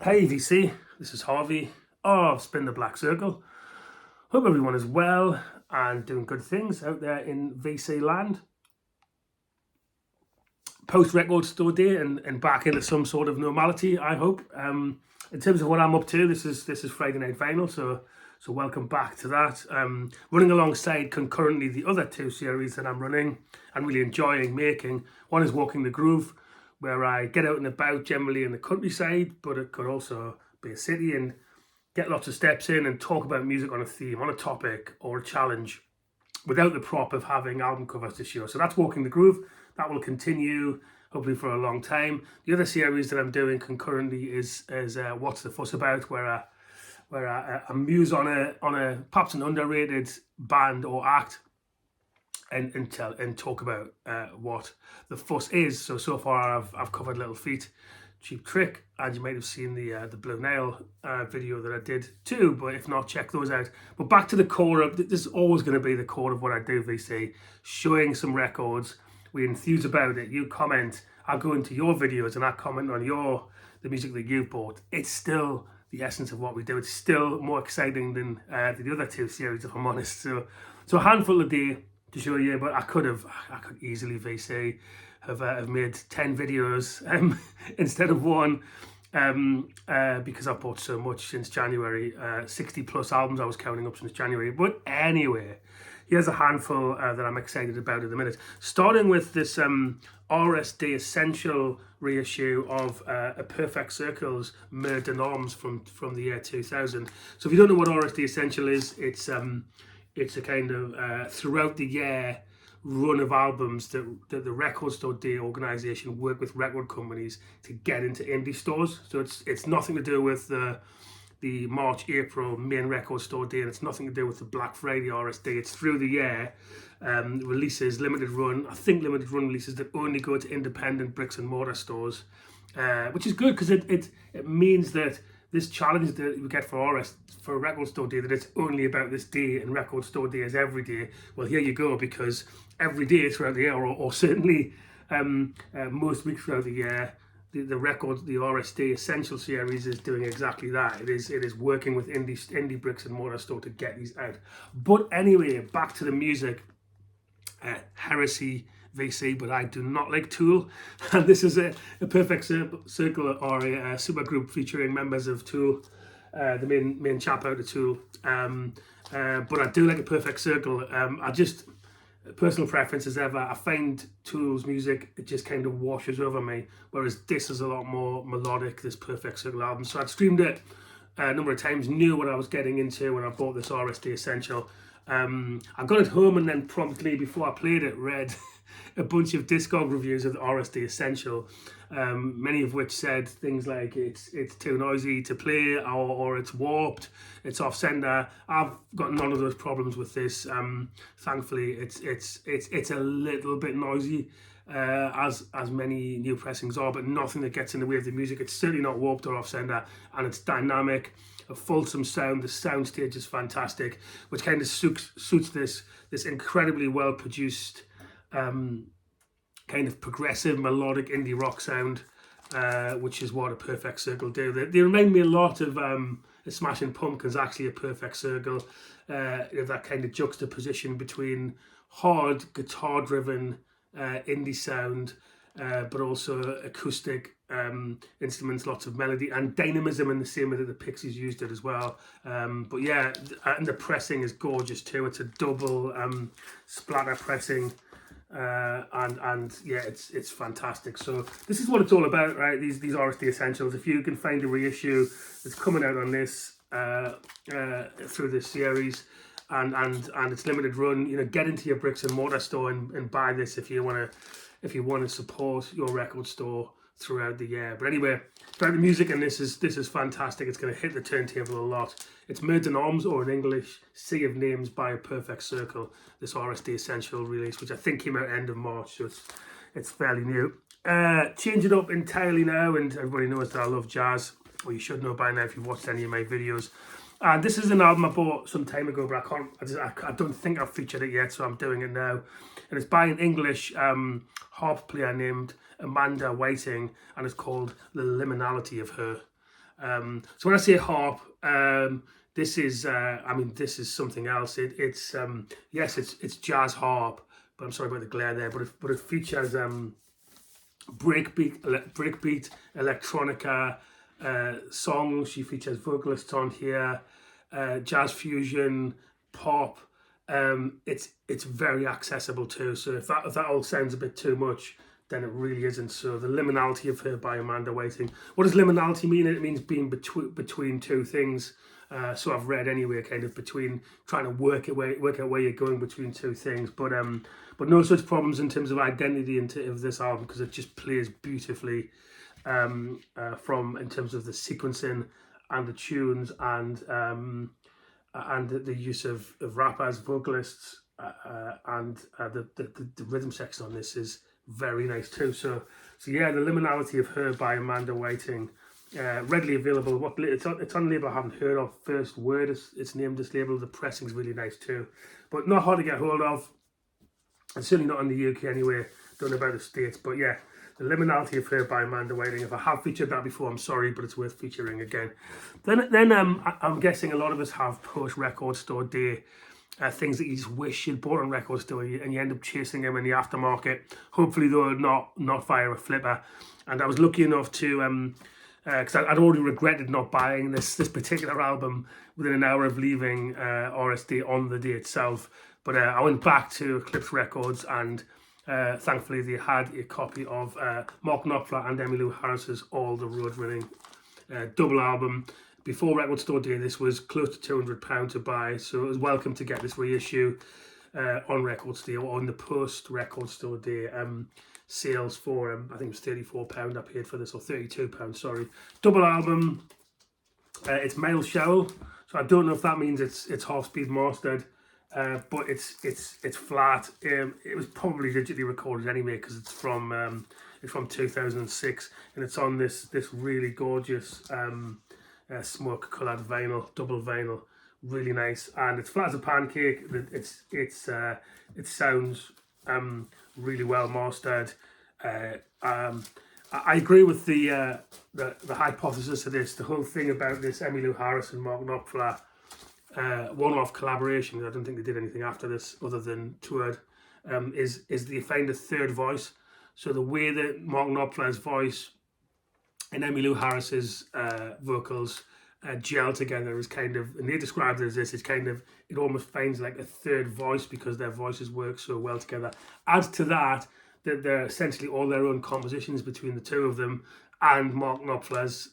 Hey VC, this is Harvey of Spin the Black Circle. Hope everyone is well and doing good things out there in VC land. Post record store day and back into some sort of normality, I hope. In terms of what I'm up to, this is Friday Night Vinyl, so welcome back to that. Running alongside concurrently the other two series that I'm running and really enjoying making. One is Walking the Groove, where I get out and about generally in the countryside, but it could also be a city, and get lots of steps in and talk about music on a theme, on a topic or a challenge without the prop of having album covers to show. So that's Walking the Groove. That will continue hopefully for a long time. The other series that I'm doing concurrently is What's the Fuss About, where I muse on a perhaps an underrated band or act and talk about what the fuss is. So far I've covered Little Feat, Cheap Trick, and you might have seen the Blue Nail video that I did too, but if not, check those out. But back to the core of this is always going to be the core of what I do, VC, showing some records. We enthuse about it, you comment, I go into your videos and I comment on the music that you've bought. It's still the essence of what we do. It's still more exciting than the other two series, if I'm honest. So a handful a day to show you, but I could easily, VC, have made 10 videos instead of one, because I've bought so much since January. 60 plus albums I was counting up since January. But anyway, here's a handful that I'm excited about in a minute. Starting with this RSD Essential reissue of A Perfect Circle's Mer de Normes from the year 2000. So if you don't know what RSD Essential is, it's a kind of throughout the year run of albums that the Record Store Day organisation work with record companies to get into indie stores. So it's nothing to do with the March, April main Record Store Day, and it's nothing to do with the Black Friday RSD. It's through the year releases, limited run releases that only go to independent bricks and mortar stores, which is good because it means that this challenge that we get for Record Store Day, that it's only about this day and Record Store Day is every day. Well, here you go, because every day throughout the year, or certainly most weeks throughout the year, the RSD Essential series is doing exactly that. It is working with indie bricks and mortar store to get these out. But anyway, back to the music. Heresy, VC, but I do not like Tool, and this is a Perfect Circle, or a supergroup featuring members of Tool, the main chap out of Tool. But I do like A Perfect Circle. I just, personal preference as ever, I find Tool's music, it just kind of washes over me, whereas this is a lot more melodic, this Perfect Circle album. So I'd streamed it a number of times, knew what I was getting into when I bought this RSD Essential. I got it home and then promptly, before I played it, read a bunch of Discog reviews of the RSD Essential, many of which said things like it's too noisy to play, or it's warped, it's off center. I've got none of those problems with this. Thankfully, it's a little bit noisy, as many new pressings are, but nothing that gets in the way of the music. It's certainly not warped or off center, and it's dynamic, a fulsome sound. The soundstage is fantastic, which kind of suits this incredibly well produced kind of progressive melodic indie rock sound, which is what A Perfect Circle do. They remind me a lot of the Smashing Pumpkins, actually, A Perfect Circle. That kind of juxtaposition between hard guitar driven indie sound, but also acoustic instruments, lots of melody and dynamism in the same way that the Pixies used it as well. But yeah, and the pressing is gorgeous too. It's a double splatter pressing, and yeah, it's fantastic. So this is what it's all about, right? These RSD Essentials. If you can find a reissue that's coming out on this through this series, and it's limited run, you know, get into your bricks and mortar store and buy this if you want to support your record store throughout the year. But anyway, about the music, and this is fantastic. It's going to hit the turntable a lot. It's Mer de Normes, or in English, Sea of Names by A Perfect Circle, this RSD Essential release, which I think came out end of March, so it's fairly new. Change it up entirely now, and everybody knows that I love jazz, or you should know by now if you've watched any of my videos. And this is an album I bought some time ago, but I don't think I've featured it yet, so I'm doing it now. And it's by an English harp player named Amanda Whiting, and it's called The Liminality of Her. So when I say harp, this is this is something else. It's yes, it's jazz harp, but I'm sorry about the glare there. But it features breakbeat electronica songs. She features vocalists on here, jazz fusion, pop. It's very accessible too. So if that all sounds a bit too much, then it really isn't. So the liminality of Her by Amanda Whiting. What does liminality mean? It means being between two things. So I've read anyway, kind of between trying to work out where you're going between two things. But no such problems in terms of identity of this album, because it just plays beautifully from in terms of the sequencing and the tunes and the use of rappers, vocalists, and the rhythm section on this is very nice too. So yeah, the liminality of Her by Amanda Whiting. Readily available. It's on a label I haven't heard of. First Word it's named, this label. The pressing's really nice too, but not hard to get hold of, and certainly not in the UK anyway. Don't know about the States, but yeah, the liminality of Her by Amanda Whiting. If I have featured that before, I'm sorry, but it's worth featuring again. Then I'm guessing a lot of us have post Record Store Day things that you just wish you'd bought on Record Store, and you end up chasing them in the aftermarket. Hopefully though, not via a flipper. And I was lucky enough to because I'd already regretted not buying this particular album within an hour of leaving RSD on the day itself. But I went back to Eclipse Records, and thankfully they had a copy of Mark Knopfler and Emmylou Harris's All the Road Running double album. Before Record Store Day, this was close to £200 to buy, so it was welcome to get this reissue on Record Store or on the post Record Store Day sales for I think it was £34 I paid for this, or £32, sorry. Double album. It's male shell, so I don't know if that means it's half speed mastered, but it's flat. It was probably digitally recorded anyway, because it's from 2006, and it's on this really gorgeous smoke coloured vinyl, double vinyl, really nice, and it's flat as a pancake. It sounds really well mastered. I agree with the hypothesis of this. The whole thing about this Emmylou Harris and Mark Knopfler one-off collaboration, I don't think they did anything after this other than toured, is they find a third voice. So the way that Mark Knopfler's voice and Emmylou Harris's vocals gel together is kind of, and they described it as this, it's kind of, it almost finds like a third voice because their voices work so well together. Add to that they're essentially all their own compositions between the two of them, and Mark Knopfler's,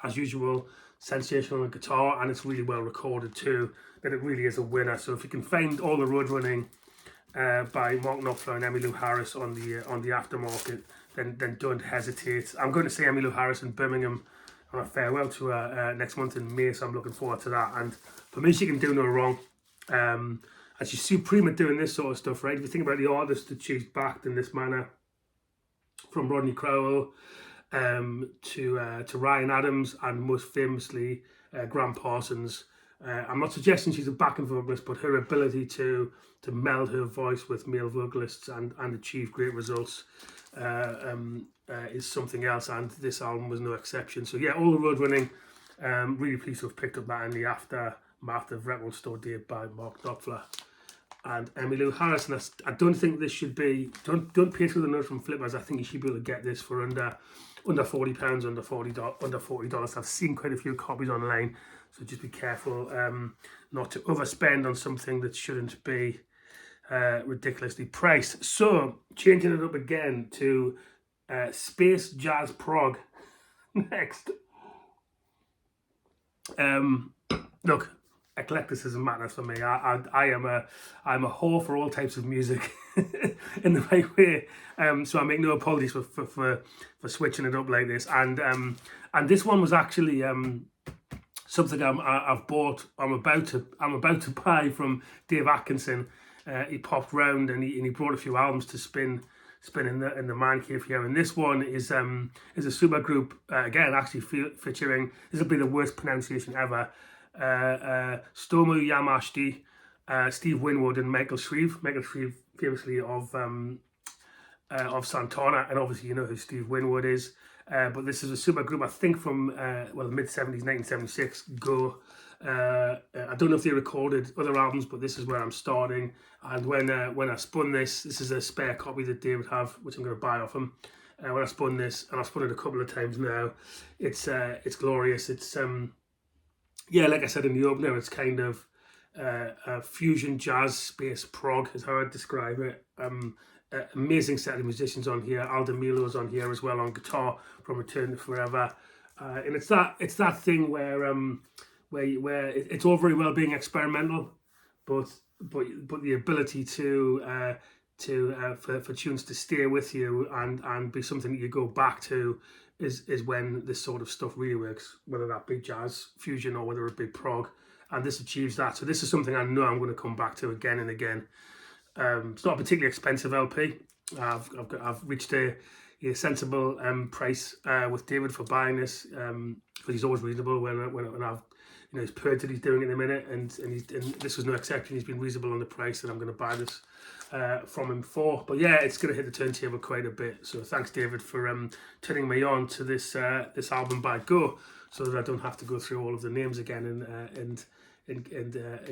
as usual, sensational on guitar, and it's really well recorded too, that it really is a winner. So if you can find All the Road Running by Mark Knopfler and Emmylou Harris on the aftermarket, then don't hesitate. I'm going to see Emmylou Harris in Birmingham on a farewell tour next month in May, so I'm looking forward to that. And for me, she can do no wrong. And she's supreme at doing this sort of stuff, right? If you think about the artists that she's backed in this manner, from Rodney Crowell to Ryan Adams, and most famously Graham Parsons. I'm not suggesting she's a backing vocalist, but her ability to meld her voice with male vocalists and achieve great results is something else, and this album was no exception. So yeah, All the Road Running, really pleased to have picked up that in the aftermath of Record Store Day by Mark Knopfler and Emmylou Harris. And I don't think this should be, don't pay through the nose from flippers. I think you should be able to get this for under £40, under $40. I've seen quite a few copies online, so just be careful not to overspend on something that shouldn't be ridiculously priced. So changing it up again to Space Jazz Prog next. Look, eclecticism matters for me. I'm a whore for all types of music in the right way. So I make no apologies for switching it up like this. And this one was actually something I've bought. I'm about to buy from Dave Atkinson. He popped round and he brought a few albums to spin in the man cave here. And this one is a super group again, actually featuring, this will be the worst pronunciation ever, Stomu Yamashti, Steve Winwood, and Michael Shreve. Michael Shreve famously of Santana, and obviously you know who Steve Winwood is. But this is a super group, I think, from well, the mid-70s, 1976. Go. I don't know if they recorded other albums, but this is where I'm starting. And when I spun this is a spare copy that David have, which I'm going to buy off him. When I spun this, and I've spun it a couple of times now, it's glorious. It's yeah, like I said in the opener, it's kind of fusion jazz space prog is how I'd describe it. Amazing set of musicians on here. Al Di Meolo's on here as well on guitar from Return to Forever, and it's that thing where it's all very well being experimental, but the ability to for tunes to stay with you and be something that you go back to is when this sort of stuff really works, whether that be jazz fusion or whether it be prog, and this achieves that. So this is something I know I'm going to come back to again and again. It's not a particularly expensive LP. I've reached a sensible price with David for buying this, because he's always reasonable when I've his period that he's doing in a minute, and this was no exception. He's been reasonable on the price that I'm going to buy this from him for. But yeah, it's going to hit the turntable quite a bit. So thanks, David, for turning me on to this this album by Go, so that I don't have to go through all of the names again and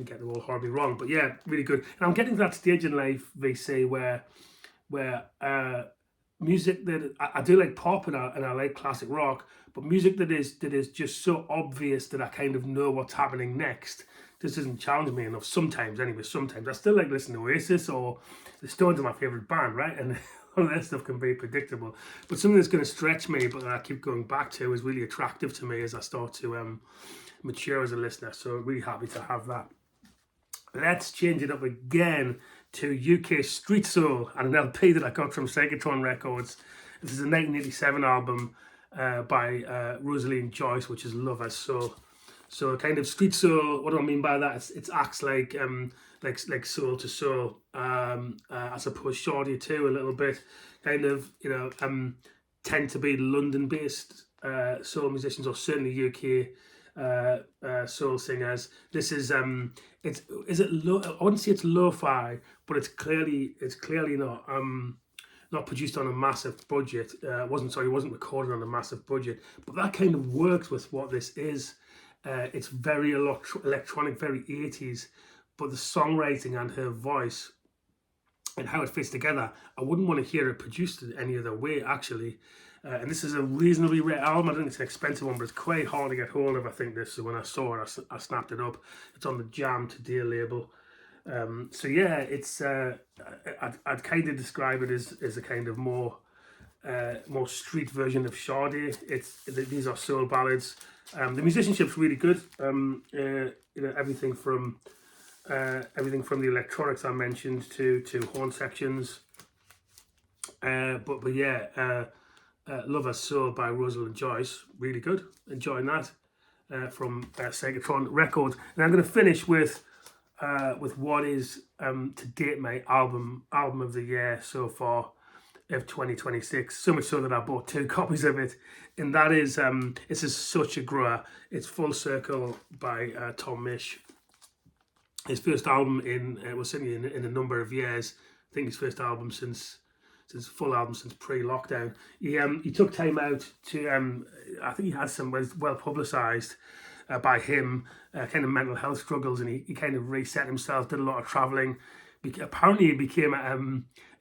get them all horribly wrong. But yeah, really good. And I'm getting to that stage in life, VC, where music that I do like pop and I like classic rock, but music that is just so obvious that I kind of know what's happening next just doesn't challenge me enough. Sometimes, anyway, sometimes I still like listening to Oasis, or the Stones are my favorite band, right? And all that stuff can be predictable, but something that's going to stretch me, but that I keep going back to, is really attractive to me as I start to mature as a listener. So really happy to have that. Let's change it up again to UK Street Soul and an LP that I got from Psychotron Records. This is a 1987 album by Rosalie Joyce, which is Love as Soul. So kind of street soul. What do I mean by that? It's acts like Soul to Soul. I suppose Shorty too, a little bit. Kind of, tend to be London-based soul musicians, or certainly UK soul singers. This is I wouldn't say it's lo-fi, but it's clearly not produced on a massive budget. It wasn't recorded on a massive budget, but that kind of works with what this is. It's very electronic, very 80s, but the songwriting and her voice and how it fits together, I wouldn't want to hear it produced any other way, actually. And this is a reasonably rare album. I don't think it's an expensive one, but it's quite hard to get hold of, I think, this. So when I saw it, I snapped it up. It's on the Jam Today label. So yeah, it's I'd kind of describe it as a kind of more street version of Sade. These are soul ballads. The musicianship's really good. Everything from the electronics I mentioned to horn sections. But yeah. Love as Soul by Rosalind Joyce, really good. Enjoying that from Psychotron Records. And I'm going to finish with what is to date my album of the year so far of 2026. So much so that I bought 2 copies of it, and that is this is such a grower. It's Full Circle by Tom Misch. His first album in certainly in a number of years. I think his first album since full album since pre-lockdown. He took time out to I think he had some well publicized by him kind of mental health struggles, and he kind of reset himself, did a lot of traveling. Apparently he became a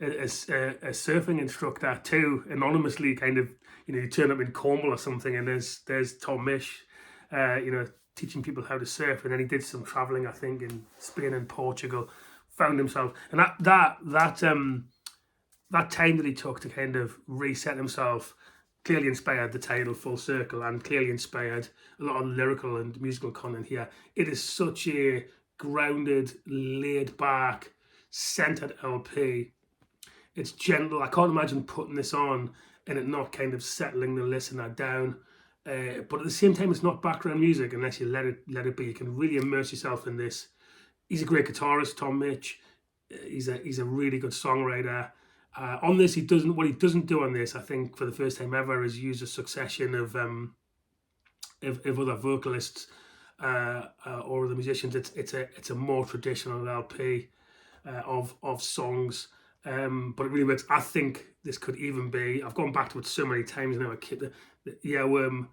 surfing instructor too, anonymously. Kind of, you turn up in Cornwall or something, and there's Tom Misch teaching people how to surf. And then he did some traveling, I think, in Spain and Portugal, found himself, and that time that he took to kind of reset himself clearly inspired the title Full Circle, and clearly inspired a lot of lyrical and musical content here. It is such a grounded, laid back, centered LP. It's gentle. I can't imagine putting this on and it not kind of settling the listener down. But at the same time, it's not background music unless you let it be. You can really immerse yourself in this. He's a great guitarist, Tom Misch. He's a really good songwriter. On this, what he doesn't do on this, I think, for the first time ever, is use a succession of other vocalists or other musicians. It's a more traditional LP of songs. but it really works. I think this could even be, I've gone back to it so many times now, I keep the earworm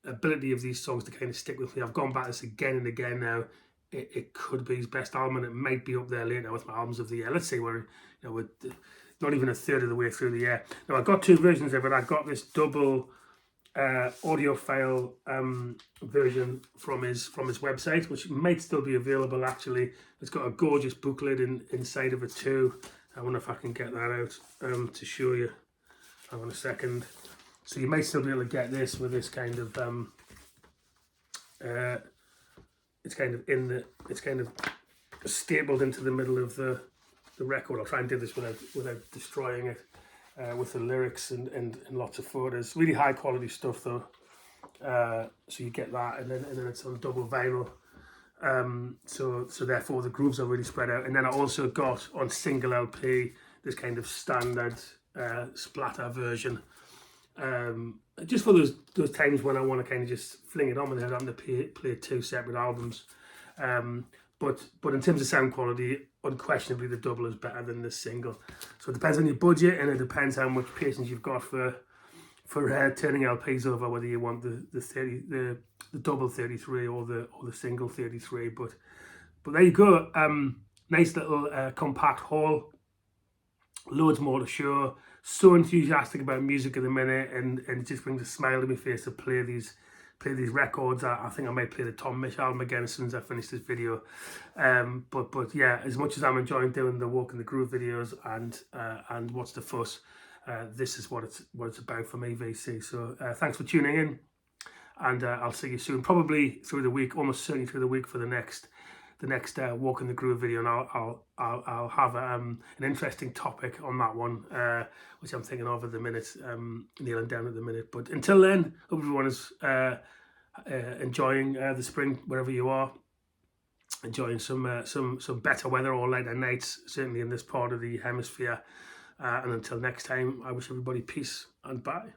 ability of these songs to kind of stick with me. I've gone back to this again and again now. It could be his best album, and it might be up there later with my albums of the year. Let's say we're not even a third of the way through the year. Now, I've got two versions of it. I've got this double audiophile version from his website, which might still be available actually. It's got a gorgeous booklet inside of it too. I wonder if I can get that out to show you. Hang on a second. So you might still be able to get this with this kind of it's kind of stapled into the middle of the record. I'll try and do this without destroying it, with the lyrics and lots of photos. Really high quality stuff though. So you get that, and then it's on double vinyl. So therefore the grooves are really spread out. And then I also got on single LP this kind of standard splatter version. Just for those times when I want to kind of just fling it on without having to play two separate albums. But in terms of sound quality, unquestionably the double is better than the single. So it depends on your budget, and it depends how much patience you've got for turning LPs over, whether you want the double 33 or the single 33. But there you go. Nice little compact haul. Loads more to show. So enthusiastic about music at the minute, and it just brings a smile to my face to play these records. I think I might play the Tom Misch album again as soon as I finish this video. But yeah, as much as I'm enjoying doing the Walk in the Groove videos and What's the Fuss, this is what it's about for me, VC. So thanks for tuning in, and I'll see you soon, probably through the week, almost certainly through the week for the next Walk in the Groove video, and I'll have an interesting topic on that one, which I'm thinking of at the minute, kneeling down at the minute. But until then, hope everyone is enjoying the spring wherever you are, enjoying some better weather or lighter nights, certainly in this part of the hemisphere. And until next time, I wish everybody peace and bye.